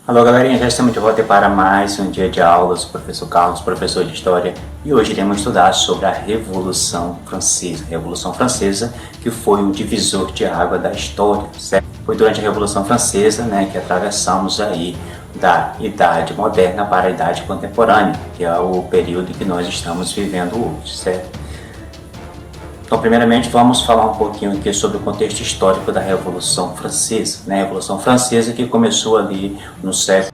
Alô galerinha, já estamos de volta para mais um dia de aulas. Professor Carlos, professor de História, e hoje iremos estudar sobre a Revolução Francesa. Revolução Francesa, que foi o divisor de água da história, certo? Foi durante a Revolução Francesa, que atravessamos aí da Idade Moderna para a Idade Contemporânea, que é o período que nós estamos vivendo hoje, certo? Então, primeiramente, vamos falar um pouquinho aqui sobre o contexto histórico da Revolução Francesa. A Revolução Francesa que começou ali no século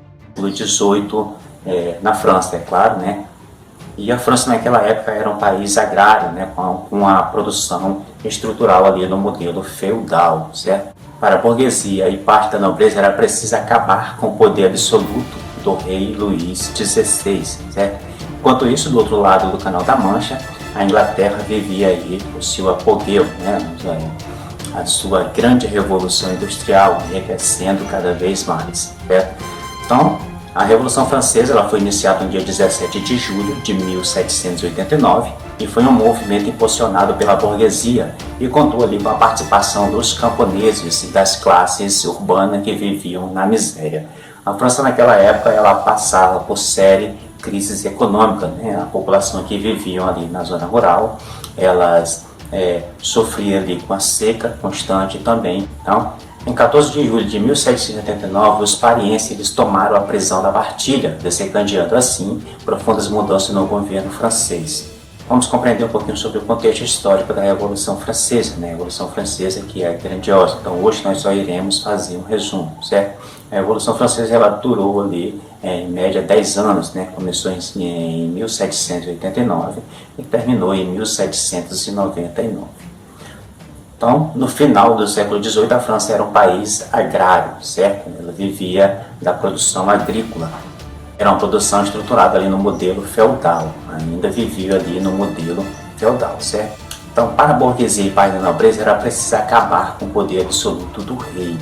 XVIII, na França, é claro, E a França naquela época era um país agrário, com a produção estrutural ali no modelo feudal, certo? Para a burguesia e parte da nobreza era preciso acabar com o poder absoluto do rei Luís XVI, certo? Enquanto isso, do outro lado do Canal da Mancha, a Inglaterra vivia aí o seu apogeu, a sua grande revolução industrial, enriquecendo cada vez mais, certo? Então, a Revolução Francesa ela foi iniciada no dia 17 de julho de 1789 e foi um movimento impulsionado pela burguesia e contou ali com a participação dos camponeses e das classes urbanas que viviam na miséria. A França naquela época ela passava por série crises econômicas, A população que vivia ali na zona rural, elas sofriam ali com a seca constante também. Então, em 14 de julho de 1789, os parienses eles tomaram a prisão da Bastilha, desencadeando assim profundas mudanças no governo francês. Vamos compreender um pouquinho sobre o contexto histórico da Revolução Francesa, A Revolução Francesa que é grandiosa. Então hoje nós só iremos fazer um resumo, certo? A Revolução Francesa ela durou ali em média 10 anos, Começou em 1789 e terminou em 1799. Então, no final do século XVIII, a França era um país agrário, certo? Ela vivia da produção agrícola. Era uma produção estruturada ali no modelo feudal, ainda vivia ali no modelo feudal, certo? Então, para a burguesia e para a nobreza, era preciso acabar com o poder absoluto do rei,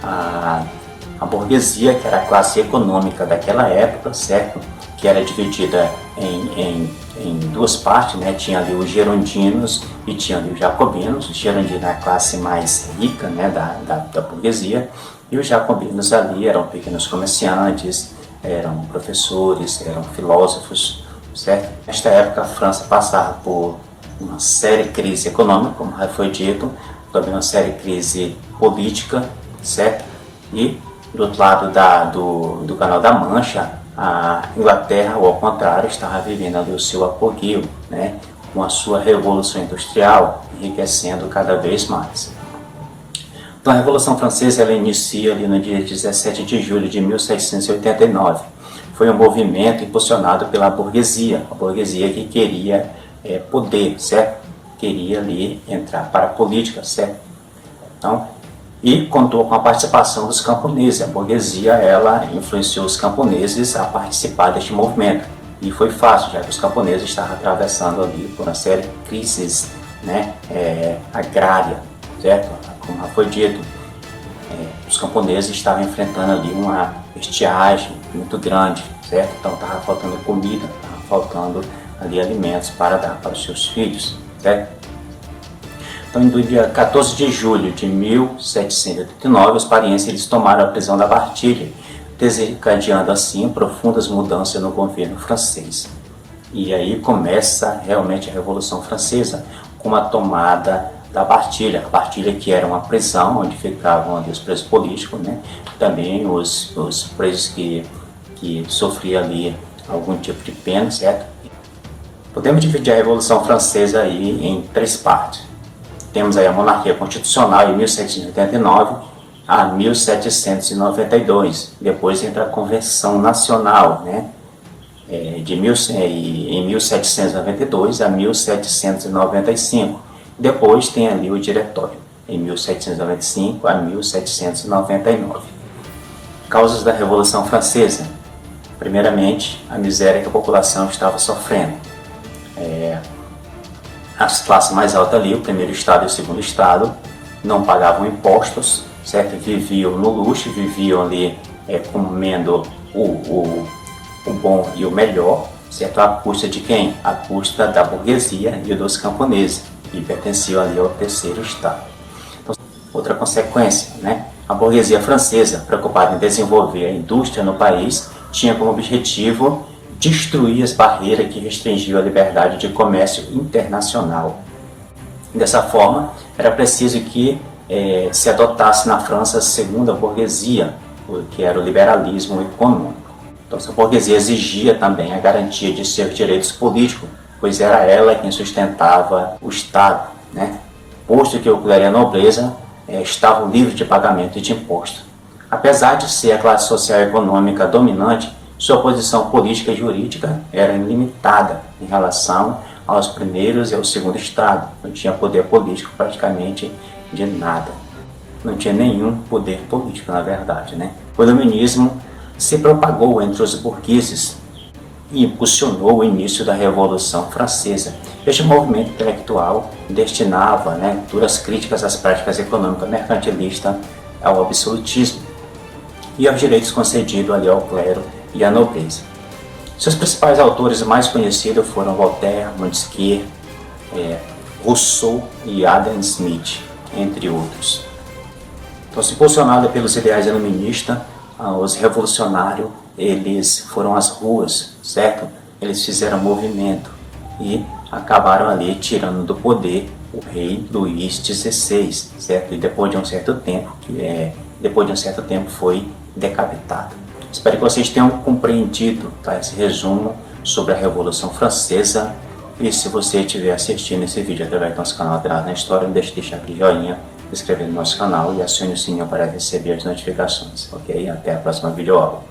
A burguesia, que era a classe econômica daquela época, certo? Que era dividida em duas partes, Tinha ali os girondinos e tinha ali os jacobinos. Os girondinos a classe mais rica, da burguesia, e os jacobinos ali eram pequenos comerciantes, eram professores, eram filósofos, certo? Nesta época a França passava por uma séria crise econômica, como já foi dito, também uma séria crise política, certo? E do outro lado do Canal da Mancha, a Inglaterra, ou ao contrário, estava vivendo ali o seu apogeu, com a sua revolução industrial, enriquecendo cada vez mais. Então, a Revolução Francesa ela inicia ali no dia 17 de julho de 1789. Foi um movimento impulsionado pela burguesia, a burguesia que queria poder, certo? Queria ali entrar para a política, certo? Então, e contou com a participação dos camponeses. A burguesia ela influenciou os camponeses a participar deste movimento. E foi fácil, já que os camponeses estavam atravessando ali por uma série de crises agrária, certo? Como já foi dito, os camponeses estavam enfrentando ali uma estiagem muito grande, certo? Então estava faltando comida, estava faltando ali alimentos para dar para os seus filhos, certo? Então, no dia 14 de julho de 1789, os parienses eles tomaram a prisão da Bastilha, desencadeando assim profundas mudanças no governo francês. E aí começa realmente a Revolução Francesa, com a tomada da Bastilha. A Bastilha que era uma prisão onde ficavam ali os presos políticos, Também os presos que sofriam ali algum tipo de pena, certo? Podemos dividir a Revolução Francesa aí em três partes. Temos aí a monarquia constitucional em 1789 a 1792. Depois entra a Convenção Nacional, em 1792 a 1795. Depois tem ali o Diretório, em 1795 a 1799. Causas da Revolução Francesa. Primeiramente, a miséria que a população estava sofrendo. As classes mais altas ali, o primeiro estado e o segundo estado, não pagavam impostos, certo? Viviam no luxo, viviam ali comendo o bom e o melhor, certo? À custa de quem? À custa da burguesia e dos camponeses, que pertenciam ali ao terceiro estado. Então, outra consequência, A burguesia francesa, preocupada em desenvolver a indústria no país, tinha como objetivo destruir as barreiras que restringiam a liberdade de comércio internacional. Dessa forma, era preciso que se adotasse na França a segunda burguesia, que era o liberalismo econômico. Então, essa burguesia exigia também a garantia de seus direitos políticos, pois era ela quem sustentava o Estado, né? Posto que o clero e a nobreza estavam livres de pagamento de imposto. Apesar de ser a classe social e econômica dominante, sua posição política e jurídica era limitada em relação aos primeiros e ao segundo estado. Não tinha poder político praticamente de nada. Não tinha nenhum poder político, na verdade, né? O iluminismo se propagou entre os burgueses e impulsionou o início da Revolução Francesa. Este movimento intelectual destinava duras críticas às práticas econômicas mercantilistas, ao absolutismo e aos direitos concedidos ali ao clero e à nobreza. Seus principais autores mais conhecidos foram Voltaire, Montesquieu, Rousseau e Adam Smith, entre outros. Então, se impulsionado pelos ideais iluministas, os revolucionários, eles foram às ruas, certo? Eles fizeram movimento e acabaram ali tirando do poder o rei Luís XVI, certo? E depois de um certo tempo foi decapitado. Espero que vocês tenham compreendido, tá, esse resumo sobre a Revolução Francesa. E se você estiver assistindo esse vídeo através do nosso canal Atrás na História, não deixe de deixar aquele joinha, se inscrever no nosso canal e acione o sininho para receber as notificações, ok? Até a próxima videoaula.